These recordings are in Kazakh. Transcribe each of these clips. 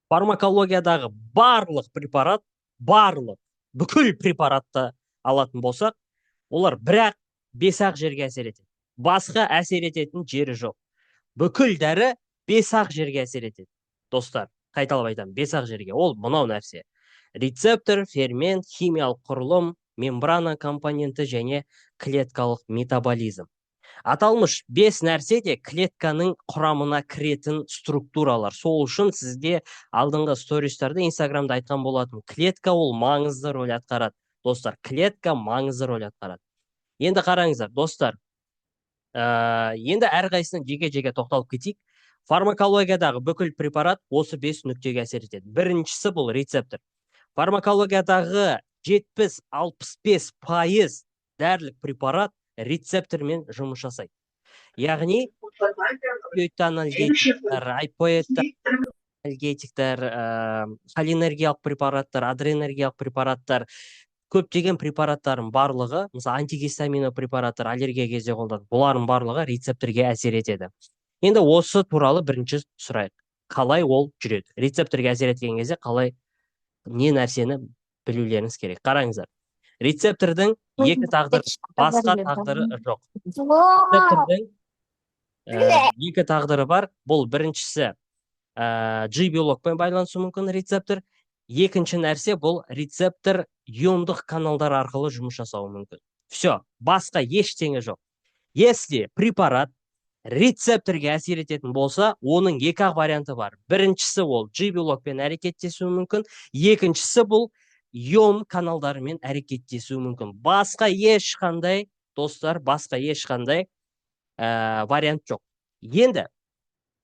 фармакологиядағы барлық бүкіл препаратты алатын болсақ, олар бірақ 5-ақ жерге әсер етеді. Басқа әсер ететін жері жоқ. Бүкіл дәрі 5-ақ жерге әсер етеді. Достар, қайталап айтамын, 5-ақ жерге. Ол мынау нәрсе: рецептор, фермент, химиялық құрылым, мембрана компоненті және клеткалық метаболизм. Аталмыш 5 нәрсе де клетканың құрамына кіретін структуралар. Сол үшін сізге алдыңғы стористарда, инстаграмда айтқан болатын, клетка ол маңызды рөл атқарады. Достар, клетка маңызды рөл атқарады. Енді қараңыздар, достар, енді әрқайсысына жеке-жеке тоқталып кетейік. Фармакологиядағы бүкіл препарат осы 5 нүктеге әсер етеді. Біріншісі бұл рецептор. Фармакологиядағы 70-65% дәрілік препарат рецептормен жұмыс жасайды. Яғни апоэнергетиктер, холинергиялық препараттар, адренергиялық препараттар, көптеген препараттардың барлығы, мысалы антигистамино препараттар аллергия кезде қолданылады. Бұлардың барлығы рецепторге әсер етеді. Енді осы туралы бірінші сұрайық. Қалай ол жүреді? Рецепторге әсер еткен кезде қалай, не нәрсені білулеріңіз керек. Қараңыздар. Рецептордың екі тағдыры, басқа тағдыры жоқ. Рецептордың екі тағдыры бар. Бұл біріншісі G-белокпен байланысу мүмкін рецептор. Екінші нәрсе, бұл рецептор иондық каналдар арқылы жұмыс жасауы мүмкін. Все, басқа ештеңе жоқ. Если препарат рецепторге әсер ететін болса, оның екі-ақ варианты бар. Біріншісі ол G-белокпен әрекеттесуі мүмкін. Екіншісі бұл ион каналдарымен әрекеттесуі мүмкін. Басқа ешқандай, достар, басқа ешқандай вариант жоқ. Енді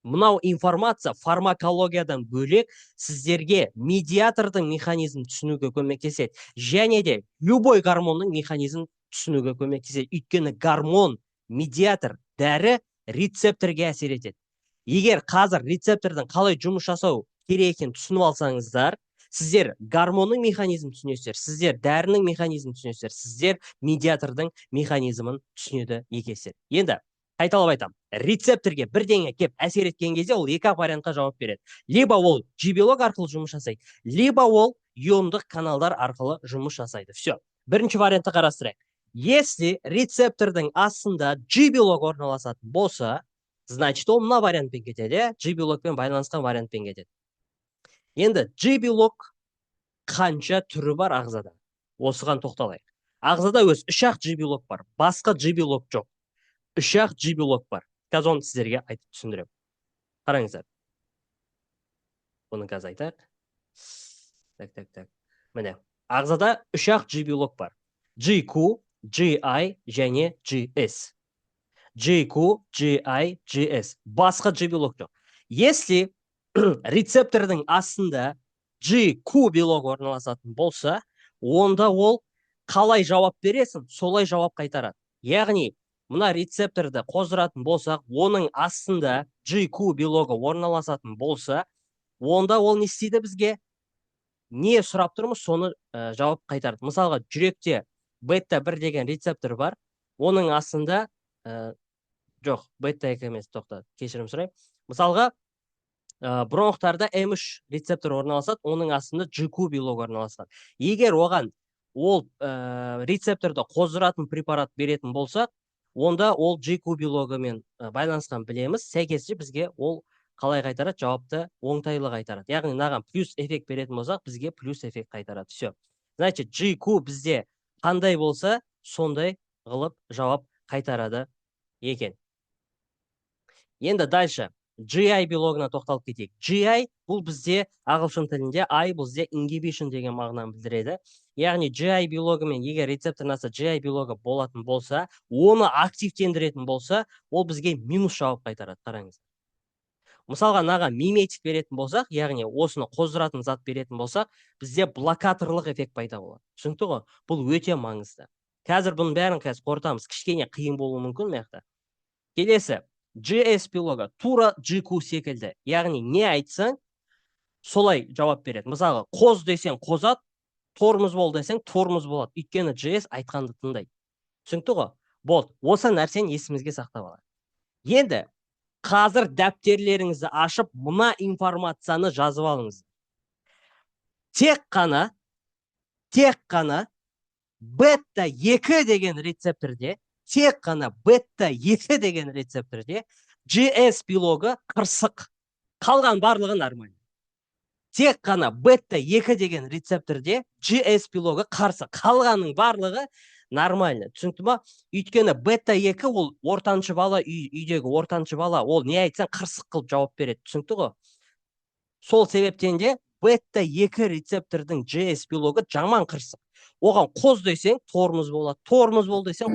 мынау информация фармакологиядан бөлек сіздерге медиатордың механизмін түсінуге көмектеседі. Және де любой гормонның механизмін түсінуге көмектеседі. Өйткені гормон, медиатор, дәрі рецепторге әсер етеді. Егер қазір рецептордың қалай жұмыс жасау керек екенін түсініп алсаңыздар, сіздер гормонның механизмін түсінесіздер, сіздер дәрінің механизмін түсінесіздер, сіздер медиатордың механизмін түсінеді екенсіздер. Енді қайталап айтамын, рецепторге бірдеңе кеп әсер еткен кезде ол екі-ақ вариантқа жауап береді. Либо ол G-белок арқылы жұмыс жасайды, либо ол иондық каналдар арқылы жұмыс жасайды. Все. Бірінші вариантты қарастырайық. Если рецептордың астында G-белок орналасатын болса, значит, ол мына вариантпен кетеді, G-белокпен байланысқан вариантпен кетеді. Енді G-белок қанша түрі бар ағзада? Осыған тоқталайық. Ағзада өз 3-ақ G-белок бар, басқа G-белок жоқ. 3-ақ G-белок бар. Қазір оны сіздерге айтып түсіндірем. Қараңыздар. Бұны қазір айтайық. Так. Міне, ағзада 3-ақ G-белок бар. GQ, GI және GS. GQ, GI, GS. Басқа G-белок жоқ. Если рецептордың астында GQ белок орналасатын болса, онда ол қалай жауап бересің, солай жауап қайтарады. Яғни, мына рецепторды қоздыратын болсақ, оның астында GQ белогы орналасатын болса, онда ол не істейді бізге? Не сұрап тұрмыз, соны жауап қайтарды. Мысалға, жүректе бета-1 деген рецептор бар, оның астында жоқ, бета-2 емес, тоқта, кешірім сұрайым. Мысалға, бронхтарда М3 рецептор орналасады, оның астында GQ белог орналасады. Егер оған ол рецепторды қоздыратын препарат беретін болсақ, онда ол GQ белогымен байланысқан білеміз, сәйкесінше бізге ол қалай қайтарады? Жауапты оңтайлы қайтарады. Яғни мынаған плюс эффект беретін болсақ, бізге плюс эффект қайтарады. Все. Значит, GQ бізде қандай болса, сондай ғылып жауап қайтарады екен. Енді дальше GI белогына тоқталып кетейік. GI бұл бізде ағылшын тілінде, I бұл бізде inhibition деген мағынаны білдіреді. Яғни GI белогымен егер рецепторнасы GI белогы болатын болса, оны активтендіретін болса, ол бізге минус жауап қайтарады. Қараңыз. Мысалға, наға миметик беретін болсақ, яғни осыны қоздыратын зат беретін болсақ, бізде блокаторлық эффект пайда болады. Түсінікті ғой? Бұл өте маңызды. Қазір бұның бәрін қорытамыз, кішкене қиын болуы мүмкін маяқта. Келесі, GS белогы тура GQ секілді. Яғни не айтсаң, солай жауап береді. Мысалға, қоз десең қозат, тормоз бол десең тормоз болады. Өйткені GS айтқанды тыңдайды. Түсінікті ғой? Болды. Осы нәрсені есімізге сақтап алайық. Енді қазір дәптерлеріңізді ашып, мына информацияны жазып алыңыз. тек қана бета 2 деген рецепторде, тек қана бета 2 деген рецепторде GS белогы қырсық. Қалған барлығы нормально. Тек қана бета 2 деген рецепторде GS белогы қарсы. Қалғанның барлығы нормально. Түсінікті ма? Өйткені бета 2 ол ортаншы бала, үйдегі ортаншы бала, ол не айтсаң қырсық қылып жауап береді. Түсінікті ғой? Сол себептен де бета 2 рецептордың GS белогы жаман қырсық. Оған қоз десең, тормоз болады. Тормоз бол десең,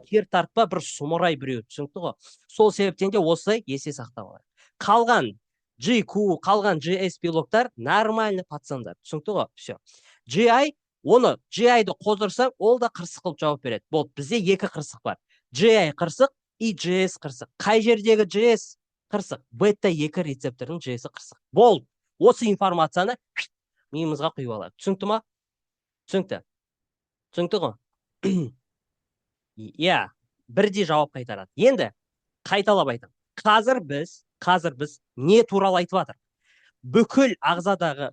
кер тартпа бір сұмырай біреу. Түсінікті ғой? Сол себептен де осылай есе сақтау керек. Қалған GQ, қалған GS белоктар нормальный пацандар. Түсінікті ғой? Все. GI, оны GI-ды қоздырсаң, ол да қырсық қылып жауап береді. Болды, бізде екі қырсық бар. GI қырсық и GS қырсық. Қай жердегі GS қырсық? Бета 2 рецептордың GS қырсық. Болды. Осы информацияны миымызға құйып алады. Түсінікті ма? Түсінікті. Түсінікті ғой? Иә, бірдей жауап қайтарады. Енді қайталап айтамын. Қазір біз не туралы айтып жатыр? Бүкіл ағзадағы,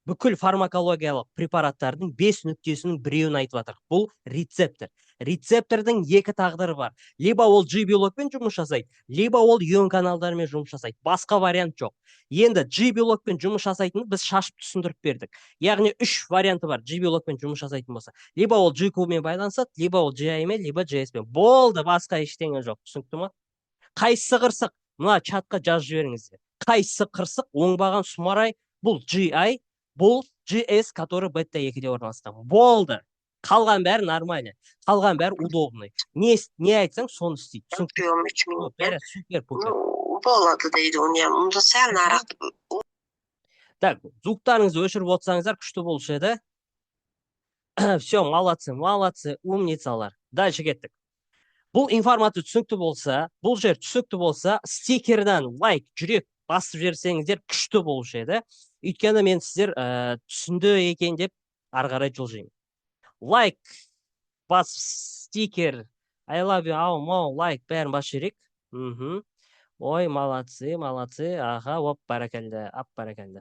бүкіл фармакологиялық препараттардың 5 нүктесінің біреуін айтып жатыр. Бұл рецептор. Рецептордың екі тағдыры бар. Либо ол G белокпен жұмыс жасайды, либо ол ион каналдарымен жұмыс жасайды. Басқа вариант жоқ. Енді G белокпен жұмыс жасайтынын біз шашып түсіндіріп бердік. Яғни 3 варианты бар G белокпен жұмыс жасайтын болса. Либо ол GQ-мен байланысады, либо ол GI-мен, либо GS-мен. Болды, басқа ештеңе жоқ. Түсінікті ма? Қайсысы қырсық? Мына чатқа жазып жіберіңіздер. Қайсысы қырсық? Оңбаған сұмарай, бұл GI, бұл GS, который бета 2-де орналасқан. Болды. Қалған бәрі нормально. Қалған бәрі удобный. Не айтсаң, соны істейді. Супер. Болады дейді, онда сәл нарақ. Так, звуктарыңызды өшіріп отырсаңыздар күшті болушы еді. Все, молодцы, умницалар. Дальше кеттік. Бұл информация түсінікті болса, бұл жер түсінікті болса, стикерден лайк, жүрек басып жерсеңіздер күшті болушы еді. Өйткені мен сіздер түсінді екен деп ары қарай жылжимын. Лайк, бас, стикер, I love you, лайк, бәрін бас жерек. Ой, молодцы, аға, оп, баракалды,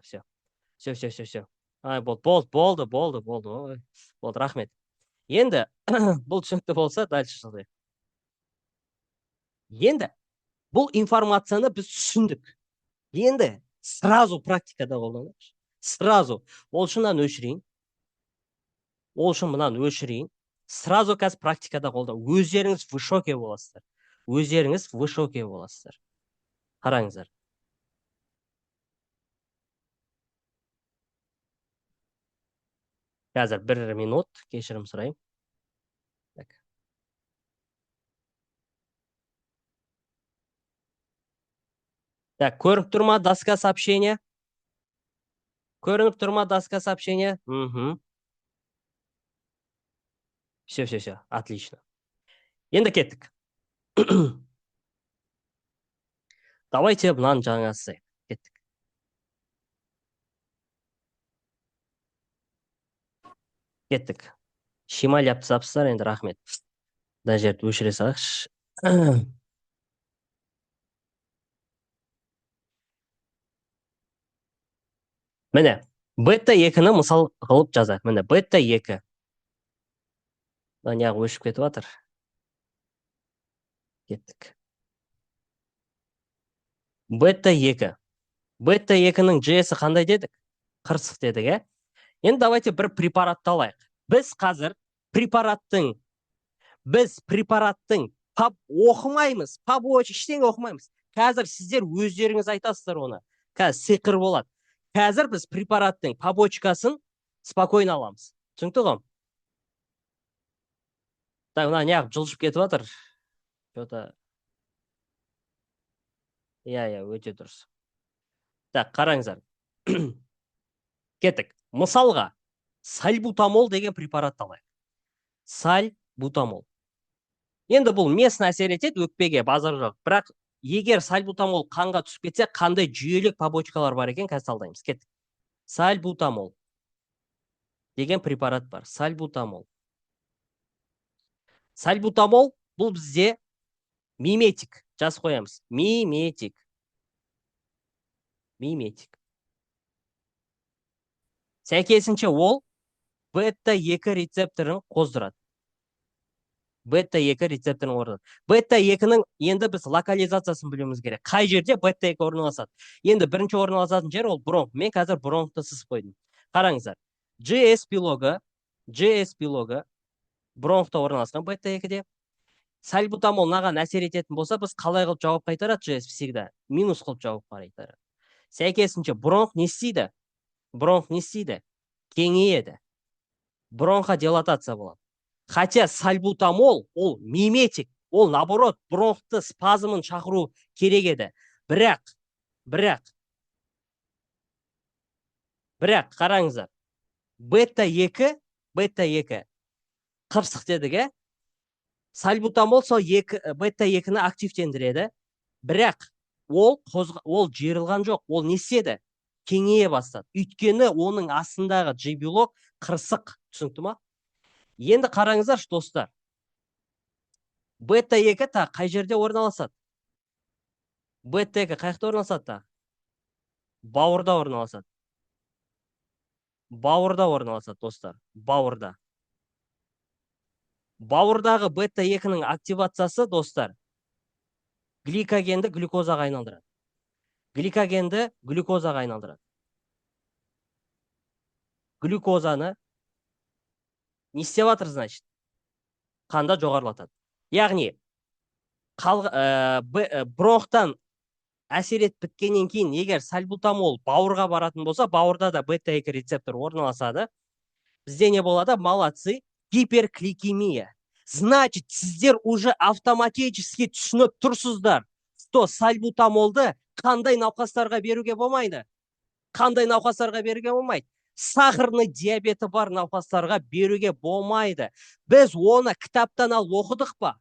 все. Все. Болды. Болды, рахмет. Енді, бұл түсінікті болса, дальше жылдайық. Енді бұл информацияны біз түсіндік. Енді сразу практикада қолданайықшы. Сразу олшынан өшірейін. Сразу қазір практикада қолдан. Өздеріңіз в шоке боласыздар. Қараңыздар. Қазір 1 минут кешірім сұрайым. Так, көрініп тұр ма доска сообщения? Все, отлично. Енді кеттік. Давайте мынаны жаңа жасайық. Кеттік. Шимайлап тастапсыздар, енді рахмет. Мына жерді өшіре салайықшы. Міне, бета 2-ні мысал қылып жазайық. Міне, бета 2. Неғып өшіп кетіп жатыр. Кеттік. Бета 2. Бета 2-нің GS-і қандай дедік? Қырсық дедік, Енді давайте бір препаратты алайық. Біз қазір препараттың пап оқымаймыз. Пап ештеңе оқымаймыз. Қазір сіздер өздеріңіз айтасыздар оны. Қазір сиқыр болады. Қазір біз препараттың побочкасын спокойно аламыз. Түсінікті ғой? Так, мына неғып жылжып кетіп жатыр. Иә, өте дұрыс. Так, қараңыздар. Кеттік. Мысалға, сальбутамол деген препарат алайық. Сальбутамол. Енді бұл местный әсер етеді, өкпеге базар жоқ. Бірақ егер сальбутамол қанға түсіп кетсе, қандай жүйелік побочкалар бар екен, қазір талдаймыз. Кеттік. Сальбутамол деген препарат бар. Сальбутамол бұл бізде миметик. Жазып қоямыз. Миметик. Сәйкесінше ол бета 2 рецепторын қоздырады. Бета 2 рецепторын орнатады. Бета 2-ның енді біз локализациясын білуіміз керек. Қай жерде бета 2 орналасады? Енді бірінші орналасатын жер ол бронх. Мен қазір бронхты сызып қойдым. Қараңыздар. GS билогі бронхта орналасқан бета 2-де. Сальбутамол наған әсер ететін болса, біз қалай қылып жауап қайтарады? GS всегда минус қылып жауап қайтарады. Сәйкесінше бронх не істейді? Кеңейеді. Бронха дилатация болады. Хотя сальбутамол ол миметик, ол наоборот бронхты спазмын шақыру керек еді. Бірақ қараңыздар. Бета 2 қырсық дедік, сальбутамол сол бета 2-ні активтендіреді. Бірақ ол жиырылған жоқ, ол не істеді? Кеңейе бастады. Өйткені оның астындағы G-белок қырсық, түсінікті ма? Енді қараңыздар, достар. Бета 2 қай жерде орналасады? Бета 2 қайда орналасады? Бауырда орналасады. Достар. Бауырдағы бета 2-ның активациясы, достар, гликогенді глюкозаға айналдырады. Глюкозаны не істеп жатыр, значит? Қанда жоғарылатады. Яғни, бронхтан әсер етіп біткеннен кейін, егер сальбутамол бауырға баратын болса, бауырда да бета 2 рецептор орналасады. Бізде не болады? Молодцы, гиперкликемия. Значит, сіздер уже автоматически түсініп тұрсыздар, что сальбутамолды қандай науқастарға беруге болмайды? Сахарный диабеті бар науқастарға беруге болмайды. Біз оны кітаптан алып оқыдық па?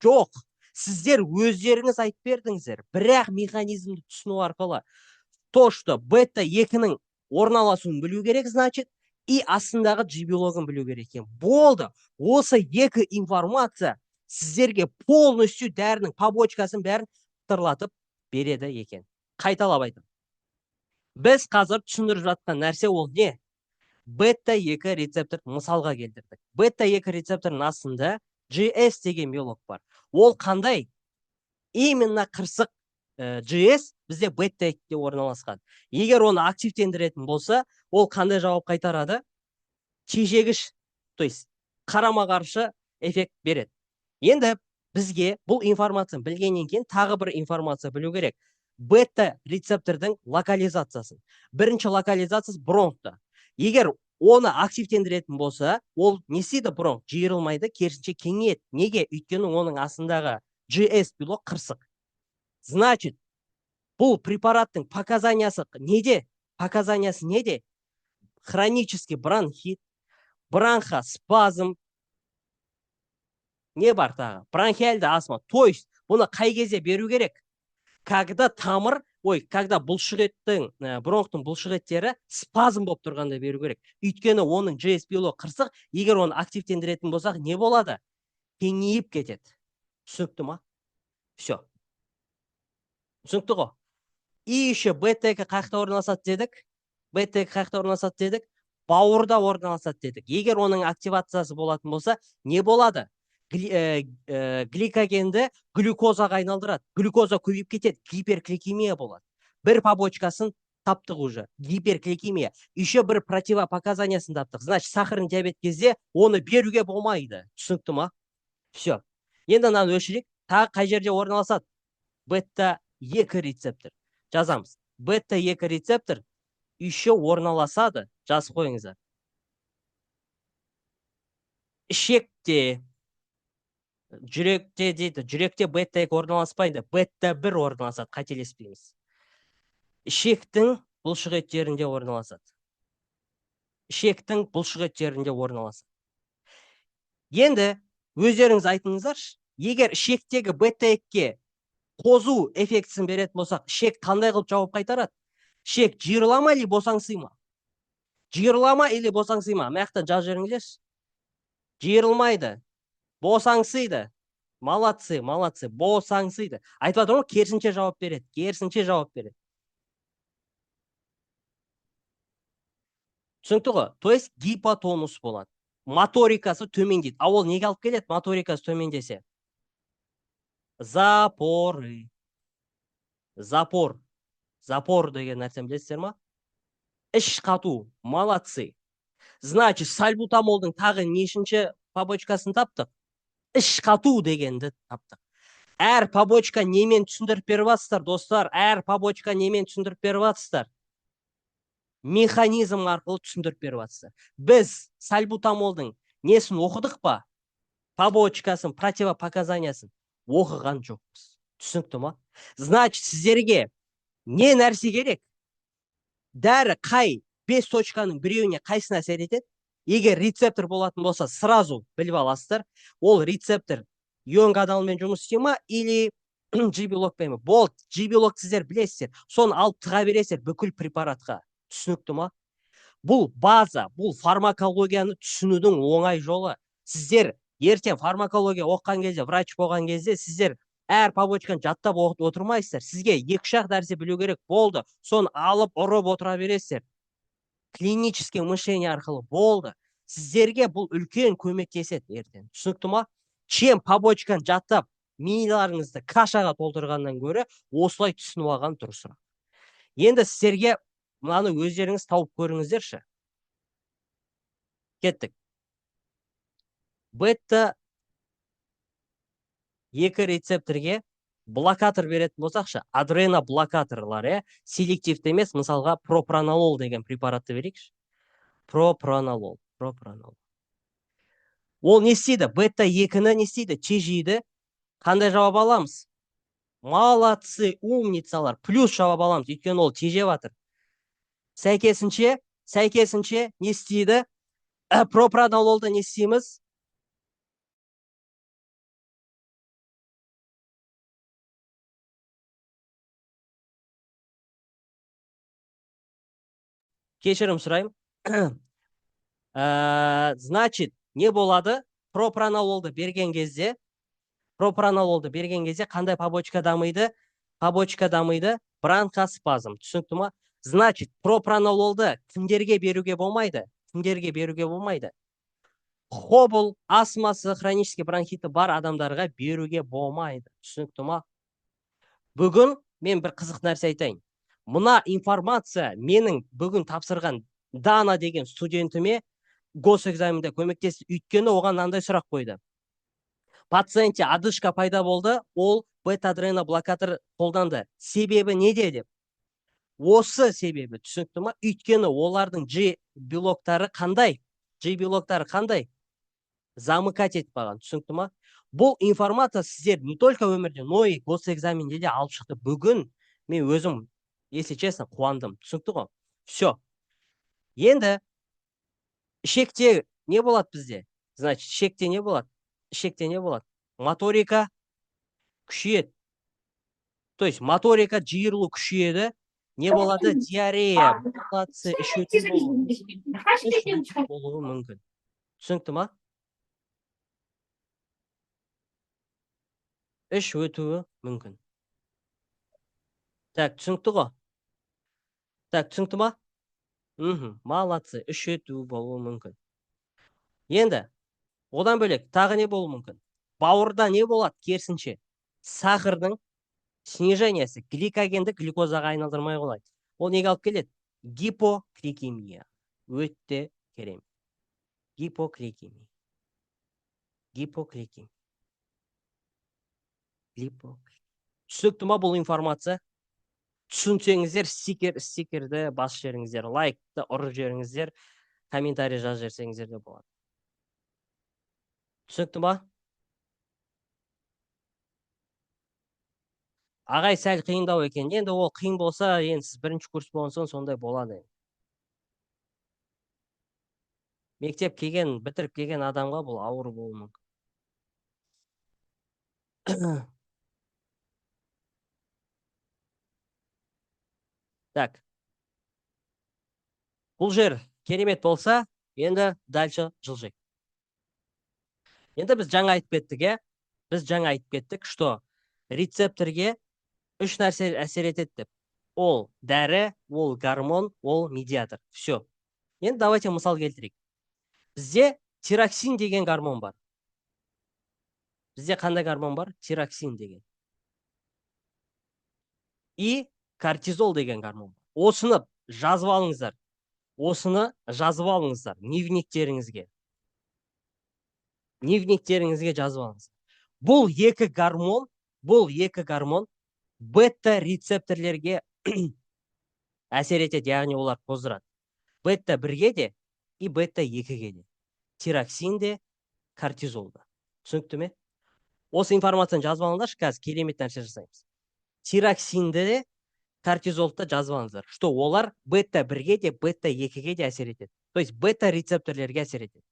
Жоқ. Сіздер өздеріңіз айтып бердіңіздер. Бірақ механизмді түсіну арқылы. То, что бета 2-ның орналасуын білу керек, значит, и астындағы G-белогын білу керек екен. Болды. Осы екі информация сіздерге полностью дәрінің побочкасын бәрін тырлатып береді екен. Қайталап айтам. Біз қазір түсіндіріп жатқан нәрсе ол не? Бета 2 рецептор мысалға келтірдік. Бета 2 рецепторның астында GS деген белок бар. Ол қандай? Именно қырсық GS бізде бета 2-де орналасқан. Егер оны активтендіретін болса, ол қандай жауап қайтарады? Тежегіш, то есть қарама-қарсы эффект береді. Енді бізге бұл информацияны білгеннен кейін тағы бір информация білу керек. Бета рецептордың локализациясын. Бірінші локализациясы бронхта. Егер оны активтендіретін болса, ол не істейді? Бронх жиырылмайды, керісінше кеңейеді. Неге? Өйткені оның астындағы GS белок қырсық. Значит, бұл препараттың показаниясы неде? Хронический бронхит, бронхоспазм, не бар тағы? Бронхиальды астма. То есть, бұны қай кезде беру керек? Когда бронхтың бұлшықеттері спазм болып тұрғанда беру керек. Өйткені оның GS белок қырсық, егер оны активтендіретін болсақ, не болады? Кеңейіп кетеді. Түсінікті ма? Все. Түсінікті ғой? И еще бета 2 қайда орналасады дедік? Бауырда орналасады дедік. Егер оның активациясы болатын болса, не болады? Гликогенді глюкозаға айналдырады. Глюкоза көбейіп кетеді, гиперкликемия болады. Бір побочкасын таптық уже, гиперкликемия. Еще бір противопоказаниясын таптық. Значит, сахарный диабет кезде оны беруге болмайды. Түсінікті ма? Все. Енді мынаны өшірейік. Тағы қай жерде орналасады? Бета 2 рецептор. Жазамыз. Бета 2 рецептор еще орналасады. Жазып қойыңыздар. Ішекте, жүректе дейді. Жүректе бета 2 орналаспайды. Бета 1 орналасады. Қателеспейміз. Ішектің бұлшықеттерінде орналасады. Енді өздеріңіз айтыңыздаршы. Егер ішектегі бета 2-ге қозу эффектісін беретін болсақ, ішек қандай қылып жауап қайтарады? Ішек жиырылама или босаңсый ма? Маяқтан жаз жеріңіздерші. Жиырылмайды. Босаңсыйды. Молодцы. Босаңсыйды. Айтып жатырмын ғой, керісінше жауап береді. түсінікті ғой? То есть гипотонус болады. Моторикасы төмендейді. А ол неге алып келеді? Моторикасы төмендесе. Запоры. Запор. Запор деген нәрсені білесіздер ма? Іш қату. Молодцы. Значит, сальбутамолдың тағы нешінші побочкасын таптық? Іш қату дегенді таптық. Әр побочка немен түсіндіріп беріп жатсыздар, достар? Әр побочка немен түсіндіріп беріп жатсыздар? Механизм арқылы түсіндіріп беріп жатсыздар. Біз сальбутамолдың несін оқыдық па? Побочкасын, противопоказаниясын оқыған жоқпыз. Түсінікті ма? Значит, сіздерге не нәрсе керек? Дәрі қай 5 точканың біреуіне қайсына әсер етеді? Егер рецептор болатын болса, сразу біліп аласыздар. Ол рецептор ион каналымен жұмыс істей ма или G-белокпен ме? Болды, G-белок сіздер білесіздер. Соны алып тыға бересіздер бүкіл препаратқа. Түсінікті ма? Бұл база, бұл фармакологияны түсінудің оңай жолы. Сіздер ертең фармакология оққан кезде, врач болған кезде, сіздер әр побочканы жаттап отырмайсыздар. Сізге 2-3 нәрсе білу керек, болды. Соны алып ұрып отыра бересіздер. Клинический мышление арқылы болды. Сіздерге бұл үлкен көмектеседі ертең. Түсінікті ма? Чем побочканы жаттап, мийларыңызды кашаға толтырғаннан гөрі осылай түсініп алған дұрысырақ. Енді сіздерге мынаны өздеріңіз тауып көріңіздерші. Кеттік. Бета 2 рецепторге блокатор беретін болсақшы, адрено-блокаторлар, селективті емес, мысалға пропранолол деген препаратты берейікші. Пропранолол. Ол не істейді? Бета 2-ні не істейді? Тежейді. Қандай жауап аламыз? Молодцы, умницалар. Плюс жауап аламыз, өйткені ол тежеп жатыр. Сәйкесінше не істейді? Пропранололды не істейміз? Кешірім сұрайым. Значит, не болады? Пропранололды берген кезде қандай побочка дамиды? Побочка дамиды, бронхоспазм. Түсінікті ма? Значит, пропранололды кімдерге беруге болмайды? Хобл, астмасы, хронический бронхиты бар адамдарға беруге болмайды. Түсінікті ма? Бүгін мен бір қызық нәрсе айтайын. Мына информация менің бүгін тапсырған Дана деген студентіме госэкзаменде көмектесті. Өйткені оған мынандай сұрақ қойды. Пациентте одышка пайда болды, ол бета-адрено-блокатор қолданды. Себебі неде деп? Осы себебі, түсінікті ма? Өйткені олардың G-белоктары қандай? Замыкать етіп қалған, түсінікті ма? Бұл информация сіздер не только өмірде, но и госэкзаменде де алып шықты. Бүгін мен өзім, если честно, қуандым. Түсінікті ғой? Все. Енді ішекте не болады бізде? Значит, ішекте не болады? Моторика күшейеді. То есть моторика жиырылу күшейеді. Не болады? Диарея, молодцы, іш өту болуы мүмкін. Түсінікті ма? Іш өтуі мүмкін. Так, түсінікті ғой? Түсінікті ма? Молодцы, іш өтуі болуы мүмкін. Енді, одан бөлек, тағы не болуы мүмкін? Бауырда не болады керісінше? Сахардың снижениясы гликогенді глюкозаға айналдырмай қойды. Ол неге алып келеді? Гипогликемия. Өтте керемет. Гипогликемия. Түсінікті ма бұл информация? Түсінсеңіздер, стикерді бас жеріңіздер, лайкты ұрып жеріңіздер, комментарий жазып жерсеңіздер де болады. Түсінікті ма? Ағай сәл қиындау екен. Енді ол қиын болса, енді сіз бірінші курс болған соң сондай болады. Мектеп бітіріп келген адамға бұл ауыр болуы мүмкін. Так. Бұл жер керемет болса, енді дальше жылжайық. Енді біз жаңа айтып кеттік, что рецепторге 3 нәрсе әсер етеді деп. Ол дәрі, ол гормон, ол медиатор. Все. Енді давайте мысал келтірейік. Бізде тироксин деген гормон бар. Бізде қандай гормон бар? Тироксин деген. И кортизол деген гормон бар. Осыны жазып алыңыздар. Осыны жазып алыңыздар дневниктеріңізге. Дневниктеріңізге жазып алыңыздар. Бұл екі гормон бета рецепторлерге әсер етеді, яғни олар қоздырады. Бета 1-ге де и бета 2-ге де. Тироксин де, кортизол да. Түсінікті ме? Осы информацияны жазып алыңыздаршы, қазір керемет нәрсе жасаймыз. Тироксинді де, кортизолды жазып алыңыздар. Что олар бета 1-ге де, бета 2-ге де әсер етеді. То есть бета рецепторлерге әсер етеді.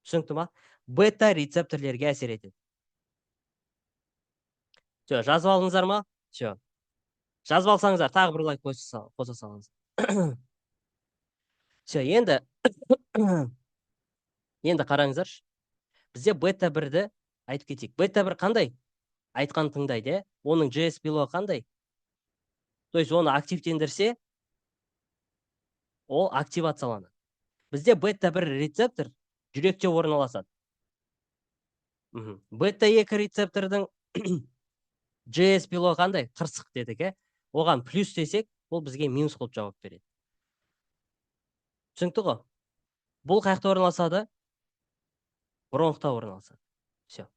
Түсінікті ма? Бета рецепторлерге әсер етеді. Все, жазып алыңыздар ма? Все. Жазып алсаңыздар, тағы бір лайк қоса салыңыздар. Все, енді қараңыздаршы. Бізде бета 1-ді айтып кетейік. Бета 1 қандай? Айтқан тыңдайды, оның GS белогы қандай? То есть оны активтендірсе, ол активацияланады. Бізде бета 1 рецептор жүректе орналасады. Бета 2 рецептордың GS белогы қандай? Қырсық дедік, оған плюс десек, ол бізге минус қылып жауап береді. Түсінікті ғой? Бұл қаяқта орналасады? Бронхта орналасады. Все.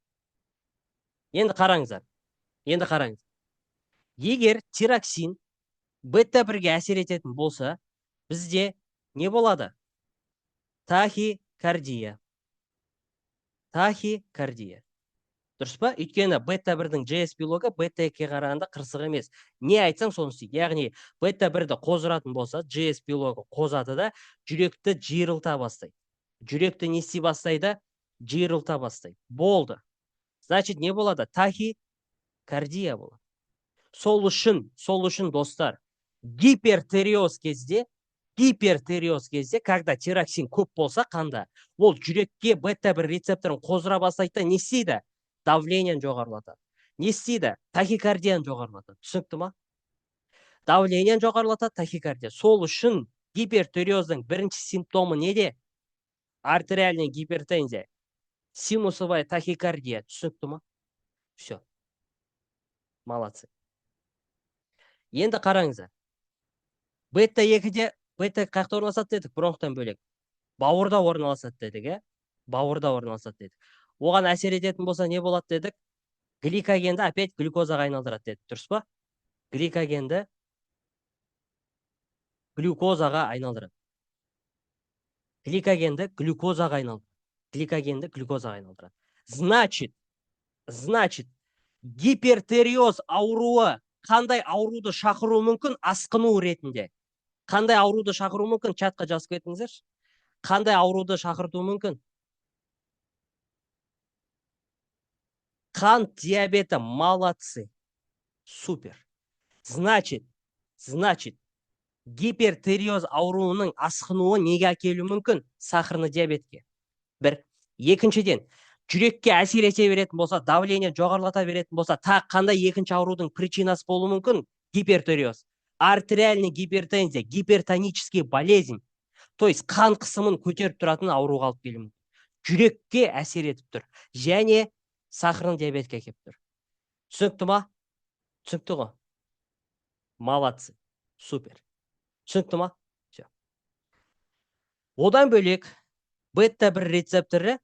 Енді қараңыздар. Егер тироксин бета 1-ге әсер ететін болса, бізде не болады? Тахикардия. Дұрыс па? Өйткені бета 1-дің GS белогы бета 2-ге қарағанда қырсық емес. Не айтсаң соны істейді. Яғни бета 1-ді қоздыратын болса, GS белогы қозады да жүректі жиырылта бастайды. Жүректі не істей бастайды? Жиырылта бастайды. Болды. Значит, не болады? Тахикардия болады. Сол үшін достар, гипертериоз кезде, когда тироксин көп болса қанда, ол жүрекке бета 1 рецепторын қоздыра бастайды, не істейді? Давлениен жоғарылатады. Не істейді? Тахикардияны жоғарылатады. Түсінікті ма? Давлениен жоғарылатады, тахикардия. Сол үшін гипертериоздың бірінші симптомы неде? Артериальная гипертензия. Синусовая тахикардия. Түсінікті ма? Все. Молодцы. Енді қараңыздар. Бета 2-де, бета қаяқта орналасады дедік, бронхтан бөлек. Бауырда орналасады дедік, Оған әсер ететін болса не болады дедік? Гликогенді опять глюкозаға айналдырады дедік, дұрыс па? Гликогенді глюкозаға айналдырады. Значит, гипертериоз ауруы қандай ауруды шақыру мүмкін? Асқыну ретінде. Қандай ауруды шақыру мүмкін? Чатқа жазып кетіңіздерші. Қандай ауруды шақырту мүмкін? Қант диабеті. Молодцы. Супер. Значит, гипертериоз ауруының асқынуы неге әкелуі мүмкін? Сахарный диабетке. Бір. Екіншіден, жүрекке әсер ете беретін болса, давление жоғарылата беретін болса, тағы қандай екінші аурудың причинасы болуы мүмкін? Гипертериоз. Артериальный гипертензия, гипертонический болезнь. То есть қан қысымын көтеріп тұратын ауруға алып келуі мүмкін. Жүрекке әсер етіп тұр. Және сахарный диабетке әкеліп тұр. Түсінікті ма? Түсінікті ғой? Молодцы. Супер. Түсінікті ма? Одан бөлек бета 1 рецепторы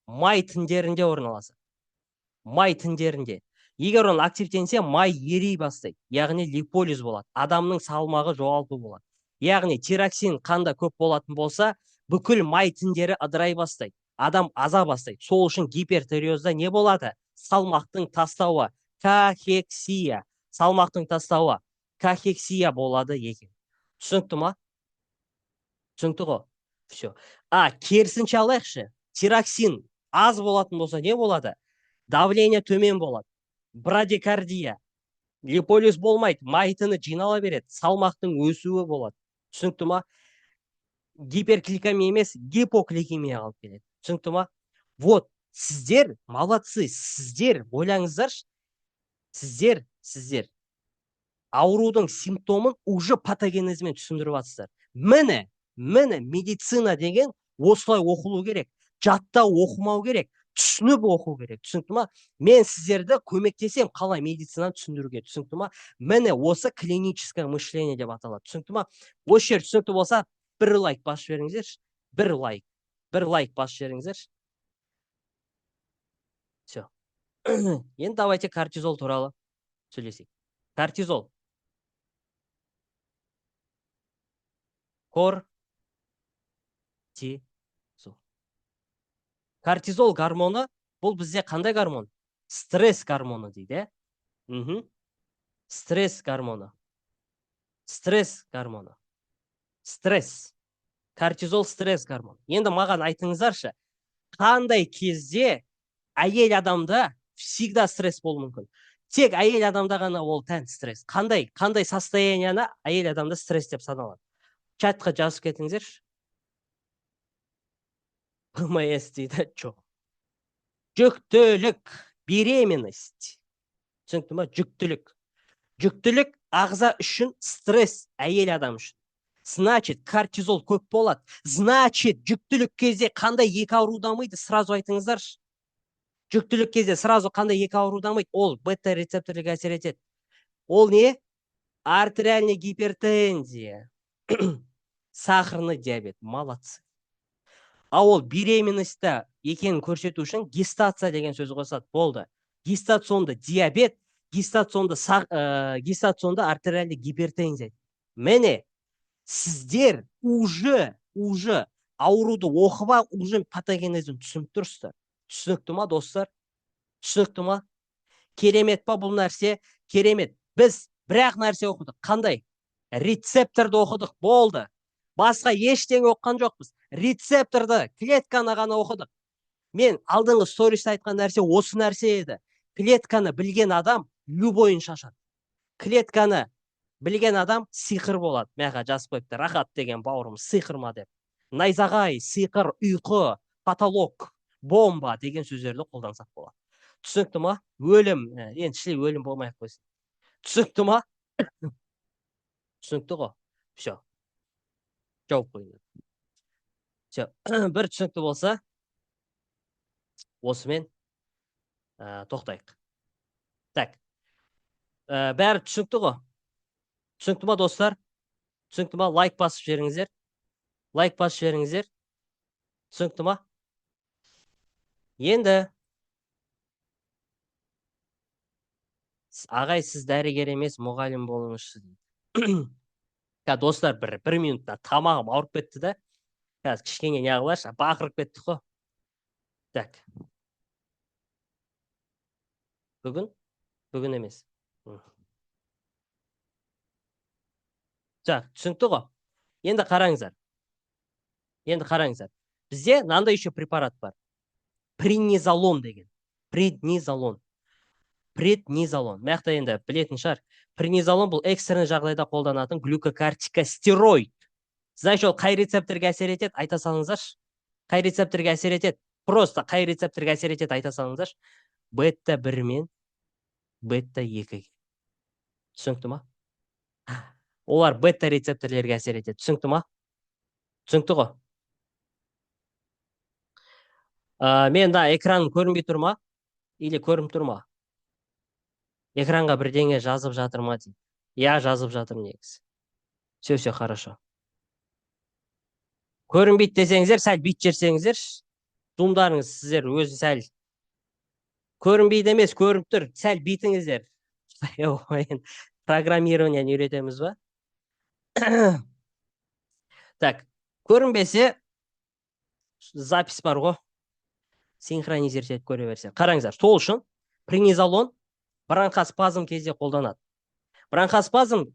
май тіндерінде орналасады. Егер оны активтенсе, май ери бастайды. Яғни липолиз болады. Адамның салмағы жоғалту болады. Яғни тироксин қанда көп болатын болса, бүкіл май тіндері ыдырай бастайды. Адам аза бастайды. Сол үшін гипертериозда не болады? Салмақтың тастауы, кахексия. Кахексия болады екен. Түсінікті ма? Түсінікті ғой? Все. Керісінше алайықшы. Тироксин аз болатын болса не болады? Давление төмен болады. Брадикардия. Липолиз болмайды. Май тіні жинала береді. Салмақтың өсуі болады. Түсінікті ма? Гипергликемия емес, гипогликемия алып келеді. Түсінікті ма? Вот, сіздер, молодцы, сіздер, ойлаңыздаршы. Сіздер аурудың симптомын уже патогенезімен түсіндіріп жатсыздар. міне медицина деген осылай оқылу керек, жаттау оқымау керек, түсініп оқу керек, түсінікті ма? Мен сіздерді көмектесем қалай медицинаны түсіндіруге, түсінікті ма? Міне осы клиническое мышление деп аталады, түсінікті ма? Осы жер түсінікті болса, бір лайк басып жіберіңіздерші, бір лайк басып жіберіңіздерші. Все. Енді давайте кортизол туралы сөйлесейік. Кортизол. Кортизол гормоны бұл бізде қандай гормон? Стресс гормоны дейді. Стресс гормоны. Стресс. Кортизол стресс гормоны. Енді маған айтыңыздаршы, қандай кезде әйел адамда всегда стресс болуы мүмкін? Тек әйел адамда ғана ол тән стресс. Қандай состоянияны әйел адамда стресс деп саналады? Чатқа жазып кетіңіздерші. ПМС дейді, жоқ. Жүктілік, беременность. Түсінікті ма? Жүктілік ағза үшін стресс, әйел адам үшін. Значит, кортизол көп болады. Значит, жүктілік кезде қандай екі ауру дамиды? Сразу айтыңыздаршы. Жүктілік кезде сразу қандай екі ауру дамиды? Ол бета рецепторлерге әсер етеді. Ол не? Артериальный гипертензия. Сахарный диабет. Молодцы. А ол беременностьта екенін көрсету үшін гестация деген сөз қосады. Болды. Гестационды диабет, гестационды артериальды гипертензия. Міне, сіздер уже ауруды оқыба, уже патогенезін түсініп тұрсыздар. Түсінікті ма, достар? Түсінікті ма? Керемет па бұл нәрсе? Керемет. Біз бір-ақ нәрсе оқыдық. Қандай? Рецепторды оқыдық. Болды. Басқа ештеңе оққан жоқпыз. Рецепторды, клетканы ғана оқыдық. Мен алдыңғы стористе айтқан нәрсе осы нәрсе еді. Клетканы білген адам любойын шашады. Клетканы білген адам сиқыр болады. Мәға жазып қойыпты. Рахат деген бауырымыз сиқыр ма деп. Найзағай, сиқыр, ұйқы, потолок, бомба деген сөздерді қолдансақ болады. Түсінікті ма? Өлім, енді шілей өлім болмай қойсын. Түсінікті ма? Түсінікті ғой. Все. Жауып қойыңдар. Бір түсінікті болса, осымен тоқтайық. Так. Бәрі түсінікті ғой? Түсінікті ма, достар? Түсінікті ма? Лайк басып жіберіңіздер. Түсінікті ма? Енді ағай, сіз дәрігер емес, мұғалім болыңызшы дейді. Достар, бір минутта тамағым ауырып кетті да. Қазір кішкене не қылайыншы, бақырып кеттік қой. Так. Бүгін емес. Так, түсінікті ғой? Енді қараңыздар. Бізде мынандай еще препарат бар. Преднизолон деген. Преднизолон. Мәқта енді білетін шығар. Преднизолон бұл экстренный жағдайда қолданатын глюкокортикостероид. Знаешь, ол қай рецепторға әсер етеді? Айта салыңыздаршы. Қай рецепторға әсер етеді? Просто қай рецепторға әсер етеді? Айта салыңыздаршы. Бета 1 мен бета 2. Түсінікті ма? Олар бета рецепторлерге әсер етеді. Түсінікті ма? Түсінікті ғой? Мен да экран көрінбей тұр ма? Или көрініп тұр ма? Экранға бірдеңе жазып жатыр ма дейді. Я жазып жатыр негізі. Все, хорошо. Көрінбейді десеңіздер, сәл бит жерсеңіздер, зумдарыңыз сіздер өзі сәл көрінбейді емес, көрініп тұр, сәл битіңіздер. Программированияны үйретеміз ба? Так, көрінбесе, запись бар ғой. Синхронизировать етіп көре берсе. Қараңыздар, сол үшін преднизолон бронхоспазм кезде қолданады. Бронхоспазм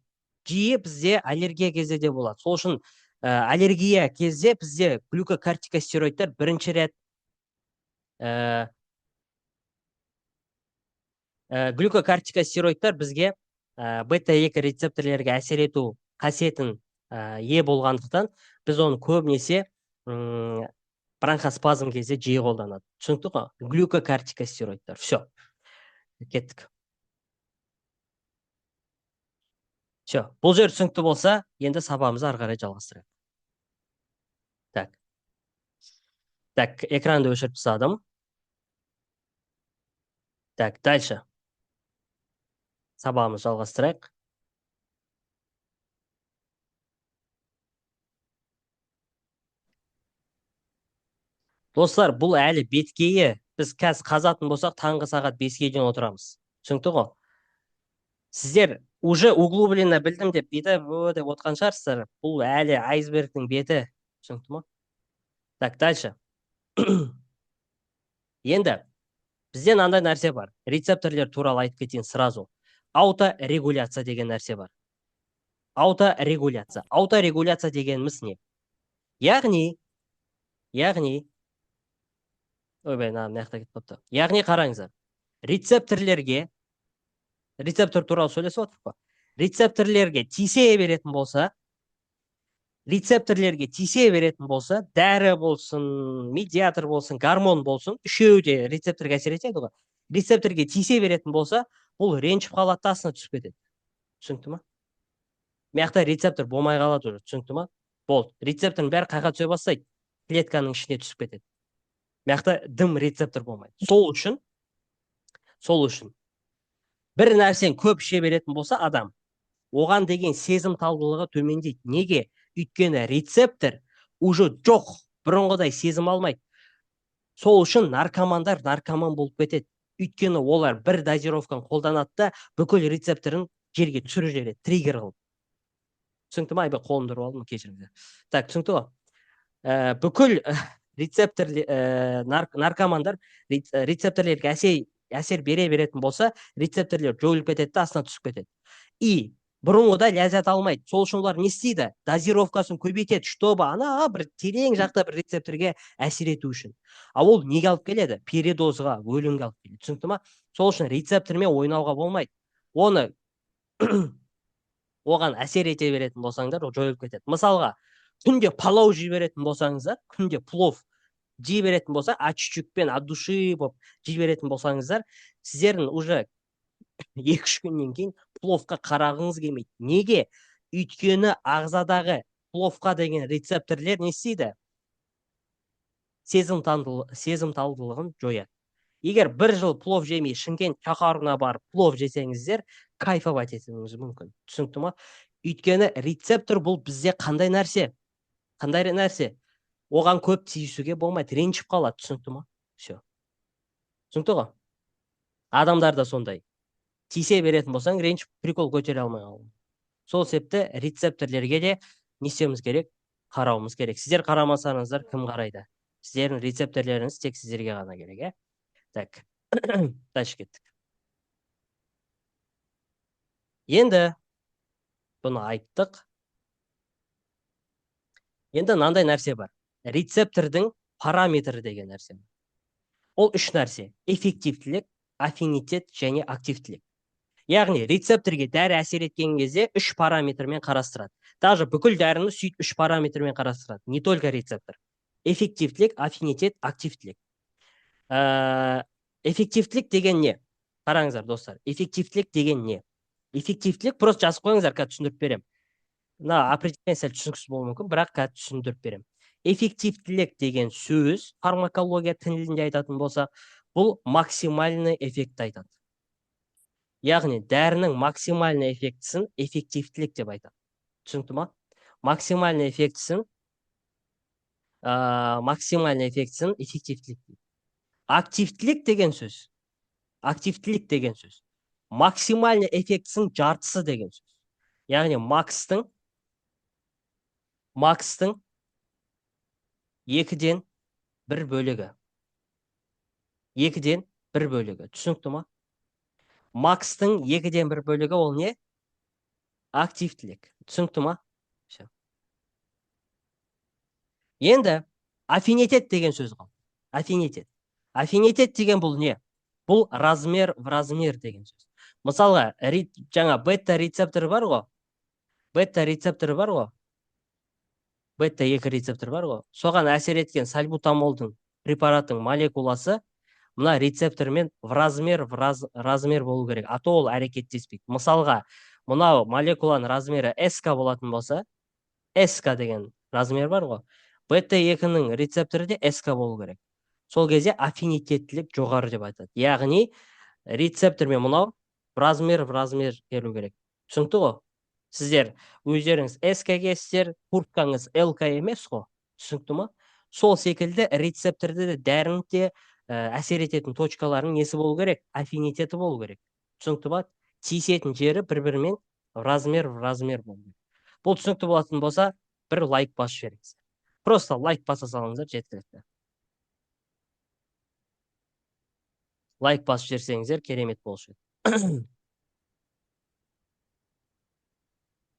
жиі бізде аллергия кезде де болады. Сол үшін аллергия кезде бізде глюкокортикостероидтар бірінші рет глюкокортикостероидтар бізге бета-2 рецепторлерге әсер ету қасиетін е болғандықтан біз оны көбінесе бронхоспазм кезде жиі қолданады. Түсінікті ғой? Глюкокортикостероидтар. Все. Кеттік. Все. Бұл жер түсінікті болса, енді сабағымызды ары қарай жалғастырайық. Так, экранды өшіріп тастадым. Так, дальше. Сабағымызды жалғастырайық. Достар, бұл әлі беткейі. Біз қазір қазатын болсақ, таңғы сағат 5-ге дейін отырамыз. Түсінікті ғой? Сіздер уже углубленно білдім деп бүйтіп деп отқан шығарсыздар. Бұл әлі айсбергтің беті. Түсінікті ма? Так, дальше. Енді бізде мынандай нәрсе бар. Рецепторлер туралы айтып кетейін сразу. Ауторегуляция деген нәрсе бар. Ауторегуляция. Ауторегуляция дегеніміз не? Яғни, ойбай, мына жақта кетіп қалыпты. Яғни қараңыздар. Рецепторлерге, рецептор туралы сөйлесіп отырмық қой. Рецепторлерге тисе беретін болса, дәрі болсын, медиатор болсын, гормон болсын, үшеуі де рецепторға әсер етеді ғой. Рецепторге тисе беретін болса, бұл ренжіп қалады да астына түсіп кетеді. Түсінікті ма? Мына рецептор болмай қалады уже, түсінікті ма? Болды. Рецептордың бәрі қайға түсе бастайды? Клетканың ішіне түсіп кетеді. Мына дым рецептор болмайды. Сол үшін бір нәрсені көп іше беретін болса адам, оған деген сезімталдылығы төмендейді. Неге? Өйткені рецептор уже жоқ, бұрынғыдай сезім алмайды. Сол үшін наркомандар наркоман болып кетеді. Өйткені олар бір дозировканы қолданады да бүкіл рецепторын жерге түсіріп жібереді, триггер қылып. Түсінікті ма? Қолымды ұрып алдым, кешіріңіздер. Так, түсінікті ғой? Бүкіл наркомандар рецепторлерге әсер бере беретін болса, рецепторлер жойылып кетеді, астына түсіп кетеді. И бұрынғыда ләззат алмайды. Сол үшін олар не істейді? Дозировкасын көбейтеді, чтобы ана бір терең жақта бір рецепторге әсер ету үшін. Ал ол неге алып келеді? Передозға, өлімге алып келеді. Түсінікті ма? Сол үшін рецептормен ойнауға болмайды. Оған әсер ете беретін болсаңдар, ол жойылып кетеді. Мысалға, күнде палау жей беретін болсаңыздар, күнде плов жей беретін болса, чуть-чутпен от души болып жей беретін болсаңыздар, сіздердің уже 2-3 күннен кейін пловқа қарағыңыз келмейді. Неге? Өйткені ағзадағы пловқа деген рецепторлер не істейді? Сезімталдылығын жояды. Егер бір жыл плов жемей Шымкент шаһарына барып плов жесеңіздер, кайфовать етуіңіз мүмкін. Түсінікті ма? Өйткені рецептор бұл бізде қандай нәрсе? Оған көп тиісуге болмайды, ренжіп қалады. Түсінікті ма? Все. Түсінікті ғой? Адамдар да сондай. Тисе беретін болсаң, ренжіп прикол көтере алмай қалу. Сол себепті рецепторлерге де не істеуіміз керек? Қарауымыз керек. Сіздер қарамасаңыздар, кім қарайды? Сіздердің рецепторлеріңіз тек сіздерге ғана керек, Так, дальше кеттік. Енді бұны айттық. Енді мынандай нәрсе бар. Рецептордың параметрі деген нәрсе. Ол 3 нәрсе: эффективтілік, аффинитет және активтілік. Яғни рецепторге дәрі әсер еткен кезде 3 параметрмен қарастырады. Даже бүкіл дәріні сөйтіп 3 параметрмен қарастырады. Не только рецептор. Эффективтілік, аффинитет, активтілік. Эффективтілік деген не? Қараңыздар, достар. Эффективтілік деген не? Эффективтілік просто жазып қойыңыздар, қазір түсіндіріп беремін. Мына определение сәл түсініксіз болуы мүмкін, бірақ қазір түсіндіріп беремін. Эффективтілік деген сөз, фармакология тілінде айтатын болсақ, бұл максимальный эффектті айтады. Яғни дәрінің максимальный эффектісін эффективтілік деп айтады. Түсінікті ма? Максимальный эффектісін эффективтілік дейді. Активтілік деген сөз. Максимальный эффектісін жартысы деген сөз. Яғни макстың 2-ден 1 бөлігі. 2-ден 1 бөлігі. Түсінікті ма? Макстың 2-ден 1 бөлігі ол не? Активтілік. Түсінікті ма? Енді аффинитет деген сөз қалды. Аффинитет деген бұл не? Бұл размер в размер деген сөз. Мысалға, жаңа бета рецепторы бар ғой? Бета 2 рецептор бар ғой. Соған әсер еткен сальбутамолдың препараттың молекуласы мына рецептормен в размер болу керек. А то ол әрекеттеспейді. Мысалға, мынау молекуланың размері SK болатын болса, SK деген размер бар ғой. бета-2-нің рецепторы де СК болу керек. Сол кезде аффинитеттілік жоғары деп айтады. Яғни рецептор мен мынау в размер келу керек. Түсінікті ғой? Сіздер өздеріңіз СК кесіздер, курткаңыз ЛК емес қой. Түсінікті ма? Сол секілді рецепторды де дәрінің де әсер ететін точкаларының несі болу керек? Аффинитеті болу керек. Түсінікті ба? Тиісетін жері бір-бірімен в размер болу керек. Бұл түсінікті болатын болса, бір лайк басып жіберіңіз. Просто лайк баса салыңыздар, жеткілікті. Лайк басып жіберсеңіздер керемет болушы еді.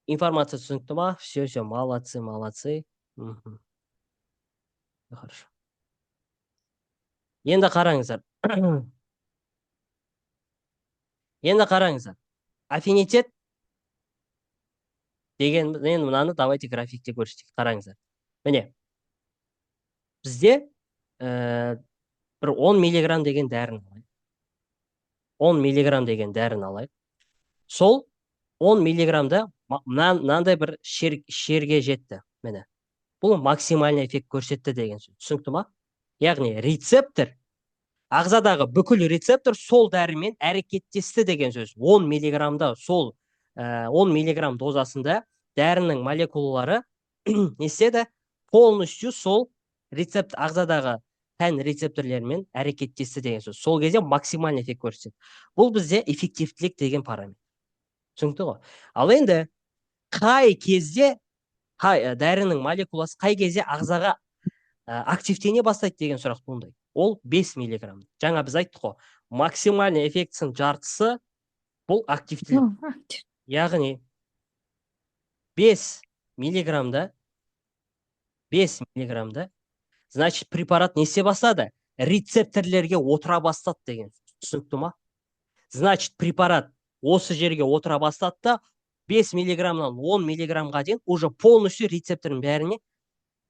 Информация түсінікті ма? Все, молодцы. Хорошо. Енді қараңыздар. Аффинитет деген, енді мынаны давайте графикте көрсетейік. Қараңыздар. Міне. Бізде бір 10 миллиграмм деген дәрін алайық. 10 миллиграмм деген дәрін алайық. Сол 10 миллиграммда мынандай бір шерге жетті. Міне. Бұл максимальный эффект көрсетті деген сөз. Түсінікті ма? Яғни рецептор, ағзадағы бүкіл рецептор сол дәрімен әрекеттесті деген сөз. 10 миллиграммда сол 10 миллиграмм дозасында дәрінің молекулалары не істеді? Полностью сол рецепт ағзадағы тән рецепторлермен әрекеттесті деген сөз. Сол кезде максимальный эффект көрсетеді. Бұл бізде эффективтілік деген параметр. Түсінікті ғой? Ал енді қай кезде дәрінің молекуласы қай кезде ағзаға активтене бастайды деген сұрақ туындайды. Ол 5 миллиграмм. Жаңа біз айттық қой, максимальный эффектісінің жартысы бұл активтілік. Яғни 5 миллиграммда, значит, препарат не істей бастады? Рецепторлерге отыра бастады деген. Түсінікті ма? Значит, препарат осы жерге отыра бастады да 5 миллиграммнан 10 миллиграммға дейін уже полностью рецепторның бәріне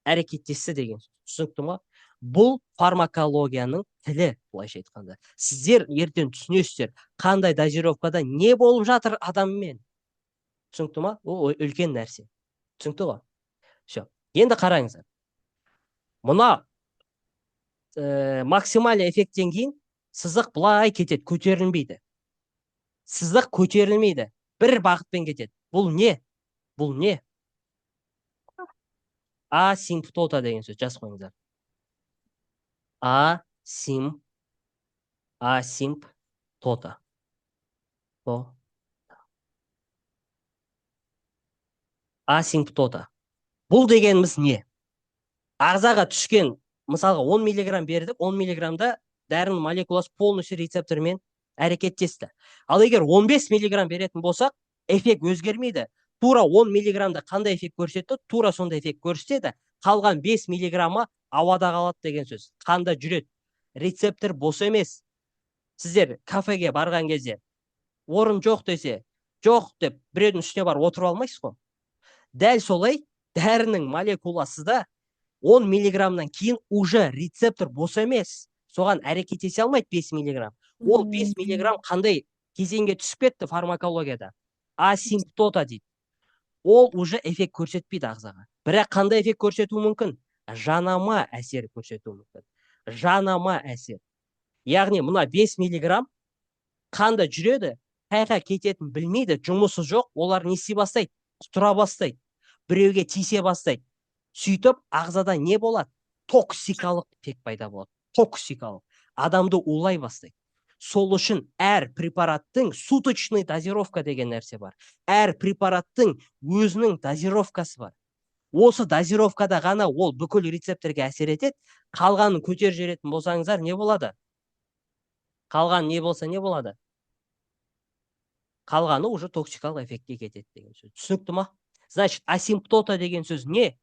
әрекеттесті деген. Түсінікті ма? Бұл фармакологияның тілі, былайша айтқанда. Сіздер ертең түсінесіздер, қандай дозировкада не болып жатыр адаммен. Түсінікті ма? Ол үлкен нәрсе. Түсінікті ғой? Все. Енді қараңыздар. Мұна максимальный эффекттен кейін сызық былай кетеді, көтерілмейді. Сызық көтерілмейді. Бір бағытпен кетеді. Бұл не? Асимптота деген сөз. Жазып қойыңыздар. Асимптота. Асимптота. Бұл дегеніміз не? Ағзаға түскен, мысалға 10 миллиграмм бердік, 10 миллиграммда дәрінің молекуласы полностью рецептормен әрекеттесті. Ал егер 15 миллиграмм беретін болсақ, эффект өзгермейді. Тура 10 миллиграммда қандай эффект көрсетті? Тура сондай эффект көрсетеді. Қалған 5 миллиграммы ауада қалады деген сөз. Қанда жүреді. Рецептор бос емес. Сіздер кафеге барған кезде орын жоқ десе, жоқ деп біреудің үстіне барып отырып алмайсыз ғой. Дәл солай дәрінің молекуласы да 10 миллиграммнан кейін уже рецептор бос емес. Соған әрекеттесе алмайды 5 миллиграмм. Ол 5 миллиграмм қандай кезеңге түсіп кетті фармакологияда? Асимптота дейді. Ол уже эффект көрсетпейді ағзаға. Бірақ қандай эффект көрсетуі мүмкін? Жанама әсер көрсетуі мүмкін. Жанама әсер. Яғни мұна 5 миллиграмм қанда жүреді, қайға кететінін білмейді, жұмысы жоқ, олар не істей бастайды? Құтыра бастайды. Біреуге тисе бастайды. Сөйтіп, ағзада не болады? Токсикалық эффект пайда болады. Токсикалық. Адамды улай бастайды. Сол үшін әр препараттың суточный дозировка деген нәрсе бар. Әр препараттың өзінің дозировкасы бар. Осы дозировкада ғана ол бүкіл рецепторға әсер етеді. Қалғанын көтеріп жіберетін болсаңыздар, не болады? Қалған не болса не болады? Қалғаны уже токсикалық эффектке кетеді деген сөз. Түсінікті ма? Значит, асимптота деген сөз не?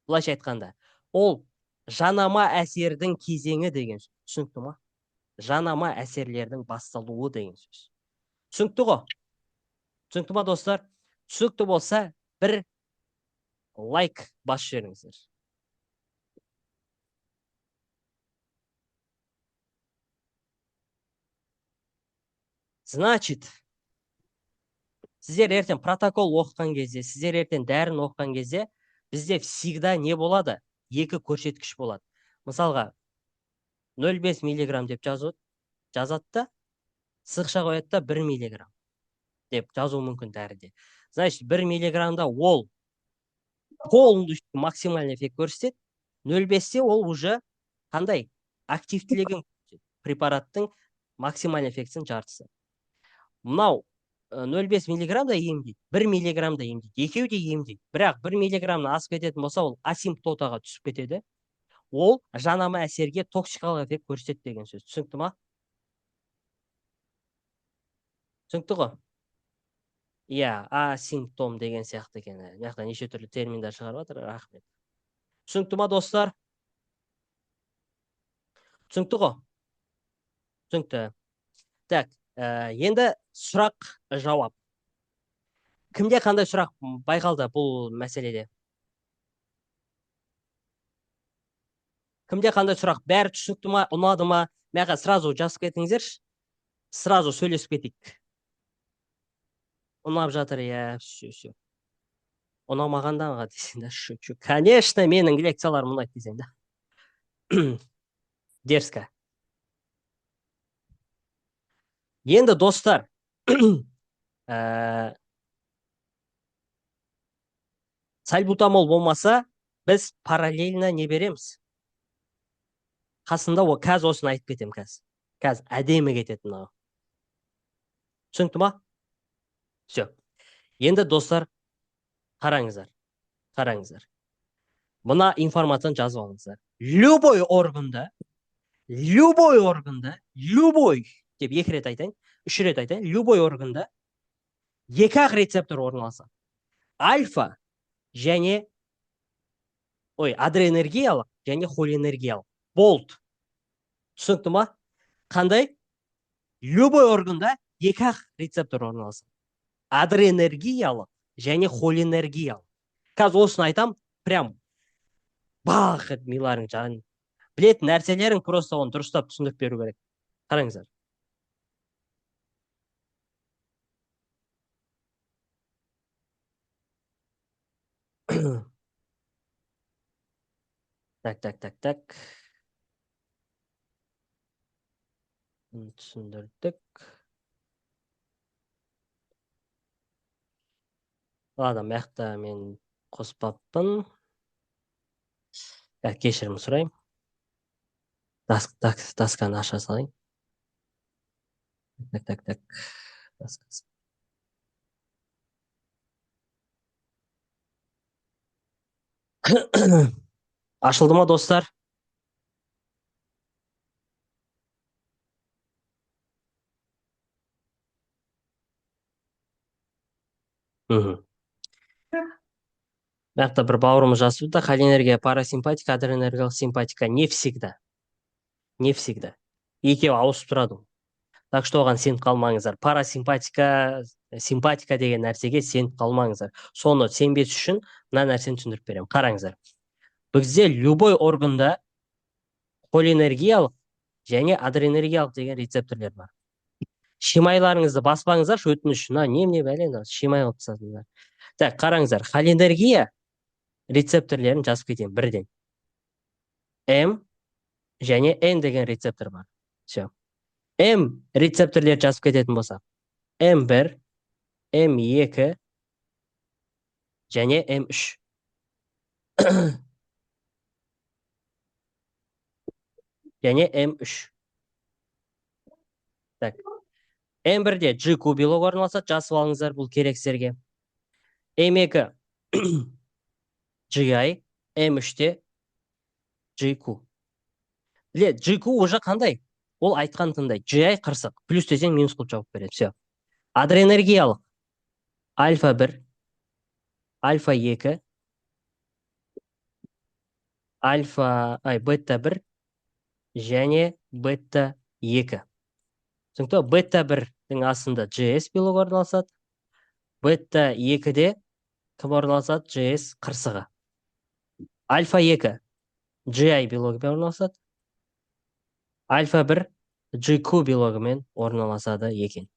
Былайша айтқанда, ол жанама әсердің кезеңі деген сөз. Түсінікті ма? Жанама әсерлердің басталуы деген сөз. Түсінікті ғой? Түсінікті ма, достар? Түсінікті болса, бір лайк басып жіберіңіздер. Значит, сіздер ертең протокол оқыған кезде, сіздер ертең дәрін оқыған кезде, бізде всегда не болады? екі көрсеткіш болады. Мысалға 0,5 миллиграмм деп жазады да, сызықша қояды да 1 миллиграмм деп жазу мүмкін дәріде. Значит, 1 миллиграммда ол полностью максимальный эффект көрсетеді. 0,5-те ол уже қандай активтілігін препараттың максимальный эффектісінің жартысы. Мынау 0,5 миллиграмм да емдейді, 1 миллиграмм да емдейді. Екеуі де емдейді. Бірақ 1 миллиграммнан асып кететін болса, ол асимптотаға түсіп кетеді. Ол жанама әсерге токсикалық эффект көрсетеді деген сөз. Түсінікті ма? Түсінікті ғой? Иә, асимптом деген сияқты екен. Мына неше түрлі терминдар шығарып жатыр. Рахмет. Түсінікті ма, достар? Түсінікті ғой? Түсінікті. Так, енді сұрақ жауап. Кімде қандай сұрақ байқалды бұл мәселеде? Кімде қандай сұрақ? Бәрі түсінікті ма, ұнады ма? Мәға сразу жазып кетіңіздерші. Сразу сөйлесіп кетейік. Ұнап жатыр, иә, все. Ұнамағандаға десең да, шучу. Конечно, менің лекцияларым ұнайды десең да. Дерзко. Енді достар, сальбутамол болмаса, біз параллельно не береміз? Қасында қазір осыны айтып кетем қазір. Қазір әдемі кетеді мынау. Түсінікті ма? Все. Енді достар, қараңыздар. Мына информацияны жазып алыңыздар. Любой деп екі рет айтайын, үш рет айтайын, любой органда екі ақ рецептор орналасады. Альфа және адренергиялық және холинергиялық. Болт. Түсінікті ма? Қандай? Любой органда екі ақ рецептор орналасады. Адренергиялық және холинергиялық. Қазір осыны айтам, прям бақыт миларың жағын. Білетін нәрселерің просто оны дұрыстап түсіндіріп беру керек. Қараңыздар. Так. Түсіндірдік. Ладно, мәқта мен қоспаппын. Кешірім сұрайым. Тасканы аша салайын. Так. Ашылды ма, достар? Мәқта бір бауырымыз жазып да, холинергия парасимпатика, адренергиялық симпатика. Не всегда. Екеуі ауысып тұрады. Так что оған сеніп қалмаңыздар. Парасимпатика, симпатика деген нәрсеге сеніп қалмаңыздар. Соны сенбес үшін мына нәрсені түсіндіріп беремін. Қараңыздар. Бізде любой органда холинергиялық және адренергиялық деген рецепторлар бар. Шимайларыңызды баспаңыздар, өтініш. Не бәлен, шимай қылып тастадыңдар. Так, қараңыздар. Холинергия рецепторлерін жазып кетейін бірден. М және N деген рецептор бар. Все. М рецепторлер жазып кететін болса, М1, М2 және М3. және М3. Так. М1-де GQ белок орналасады, жазып алыңыздар, бұл керек сіздерге. М2 GI, М3-те GQ. Біле, GQ уже қандай? Ол айтқан тыңдай. GI қырсық, плюс десең минус қылып жауап береді. Все. Адренергиялық. Альфа-1, Альфа-2, бета-1 және бета-2. Түсінікті? Бета-1-дің астында GS белок орналасады. Бета-2-де кім орналасады? GS қырсығы. Альфа-2 GI белогымен орналасады. Альфа-1 GQ белогымен орналасады екен.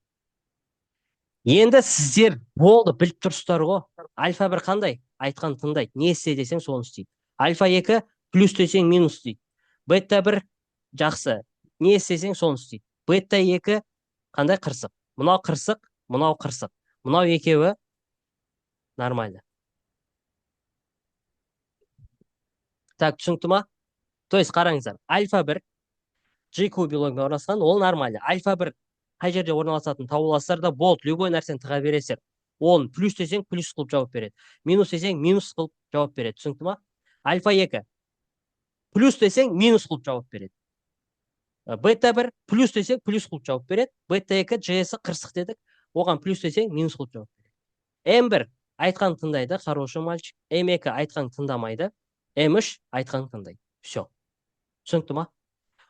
Енді сіздер болды біліп тұрсыздар ғой. Альфа-1 қандай? Айтқан тыңдайды. Не істе десең соны істейді. Альфа-2 плюс десең минус дейді. Бета 1 жақсы. Не істесең соны істейді. Бета 2 қандай қырсық? Мынау қырсық, мынау қырсық. Мынау екеуі нормально. Так, түсінікті ма? То есть қараңыздар, альфа 1 GQ белогында орналасқан, ол нормально. Альфа 1 қай жерде орналасатын тауып аласыздар да болды, любой нәрсені тыға бересіздер. Он плюс десең плюс қылып жауап береді. Минус десең минус қылып жауап береді. Түсінікті ма? Альфа 2 плюс десең минус қылып жауап береді. Бета 1 плюс десең плюс қылып жауап береді. Бета 2 JS қырсық дедік. Оған плюс десең минус қылып жауап береді. М1 айтқан тыңдайды, хороший мальчик. М2 айтқан тыңдамайды. М3 айтқан тыңдайды. Все. Түсінікті ма?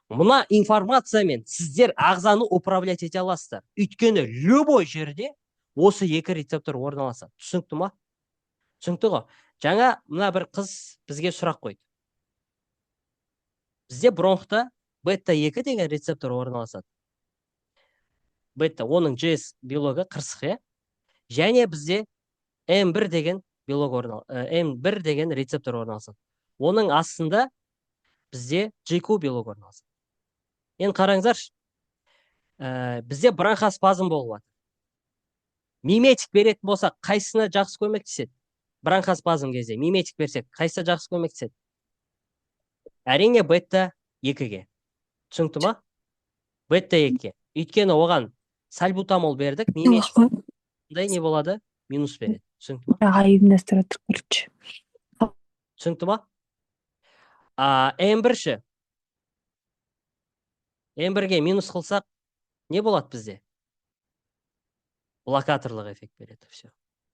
Мына информациямен сіздер ағзаны управлять ете аласыздар. Өйткені любой жерде осы екі рецептор орналасады. Түсінікті ма? Түсінікті ғой? Жаңа мына бір қыз бізге сұрақ қойды. Бізде бронхта бета 2 деген рецептор орналасады. Бета, оның JS белогы қырсық, және бізде М1 деген белог М1 деген рецептор орналасады. Оның астында бізде GQ белог орналасады. Енді қараңыздаршы, бізде бронхоспазм болып жатыр. Миметик беретін болсақ, қайсысына жақсы көмектеседі? Бронхоспазм кезде миметик берсек, қайсысына жақсы көмектеседі? Әрине бета 2-ге. Түсінікті ма? Бета 2-ге. Өйткені оған сальбутамол бердік, миметик не болады? Минус береді. Түсінікті ма? ұйымдастырады, короче. Түсінікті ма? М1-ші. М1-ге минус қылсақ, не болады бізде? Блокаторлық эффект береді. Все.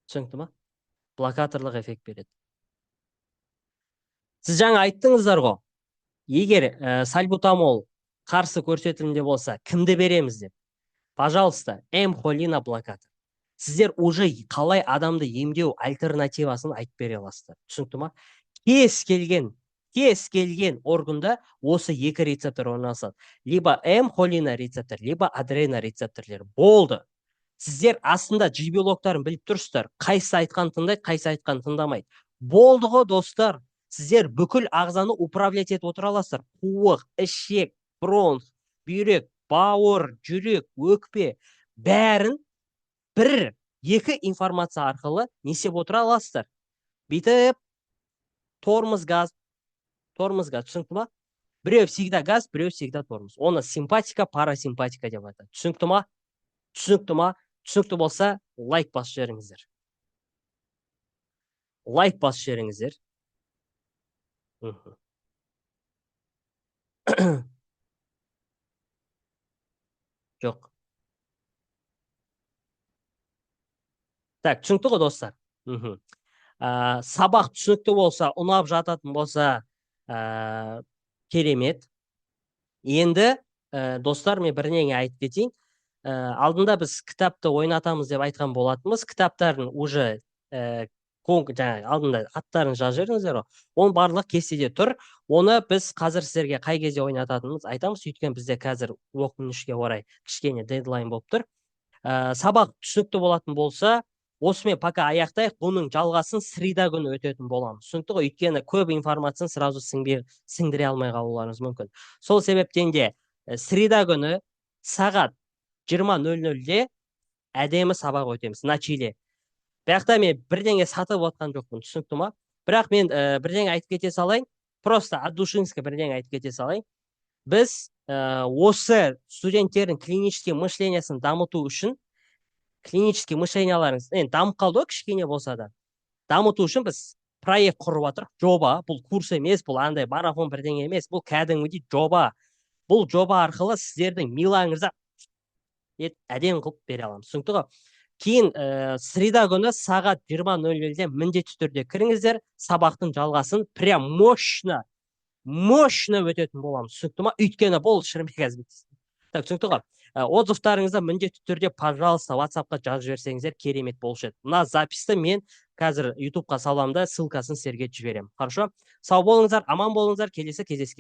Түсінікті ма? Блокаторлық эффект береді. Сіз жаңа айттыңыздар ғой, егер сальбутамол қарсы көрсетілімде болса, кімді береміз деп? Пожалуйста, М-холина блокатор. Сіздер уже қалай адамды емдеу альтернативасын айтып бере аласыздар. Түсінікті ма? Кез келген органда осы екі рецептор орналасады. Либо М-холина рецептор, либо адрена рецепторлары. Болды. Сіздер астында G белоктарын біліп тұрсыздар. Қайсы айтқан тыңдайды, қайсы айтқан тыңдамайды. Болды ғой, достар. Сіздер бүкіл ағзаны управлять етіп отыра аласыздар. Қуық, ішек, бронх, бүйрек, бауыр, жүрек, өкпе, бәрін бір-екі информация арқылы несеп отыра аласыздар. Бүйтіп тормоз газ, түсінікті ма? Біреу всегда газ, біреу всегда тормоз. Оны симпатика, парасимпатика деп айтады. Түсінікті ма? Түсінікті ма? Түсінікті болса, лайк басып жіберіңіздер. Лайк басып жіберіңіздер. Жоқ. Так, түсінікті ғой, достар? Сабақ түсінікті болса, ұнап жататын болса, керемет. Енді, достар, мен бірдеңе айтып кетейін. Алдында біз кітапты ойнатамыз деп айтқан болатынбыз. Кітаптарын уже алдында аттарын жазып жіберіңіздер. Оның барлық кестеде тұр. Оны біз қазір сіздерге қай кезде ойнататынымыз айтамыз. Өйткені бізде қазір өкінішке орай кішкене дедлайн болып тұр. Сабақ түсінікті болатын болса, осымен пока аяқтайық, бұның жалғасын среда күні өтетін боламыз. Түсінікті ғой? Өйткені көп информацияны сразу сіңдіре алмай қалуларыңыз мүмкін. Сол себептен де среда күні сағат 20:00-де әдемі сабақ өтеміз, начиле. Бірақта мен бірдеңе сатып отқан жоқпын, түсінікті ма? Бірақ мен бірдеңе айтып кете салайын, просто от душински бірдеңе айтып кете салайын. Біз осы студенттердің клинический мышлениясын дамыту үшін, клинический мышленияларыңыз, дамып қалды ғой, кішкене болса да. Дамыту үшін біз проект құрып отырық, жоба, бұл курс емес, бұл андай марафон бірдеңе емес, бұл кәдімгідей жоба. Бұл жоба арқылы сіздердің милаңызды әдем қылып бере аламыз. Түсінікті ғой? Кейін среда күні сағат 20:00-де міндетті түрде кіріңіздер, сабақтың жалғасын прям мощно өтетін боламыз. Түсінікті ма? Өйткені бұл шырмек әзбетсіз. Так, түсінікті ғой? Отзывтарыңызды міндетті түрде, пожалуйста, WhatsApp-қа жазып жіберсеңіздер керемет болушы еді. Мына записті мен қазір YouTube-қа саламын да, ссылкасын сіздерге жіберемін. Хорошо? Сау болыңыздар, аман болыңыздар, келесі кездескенше.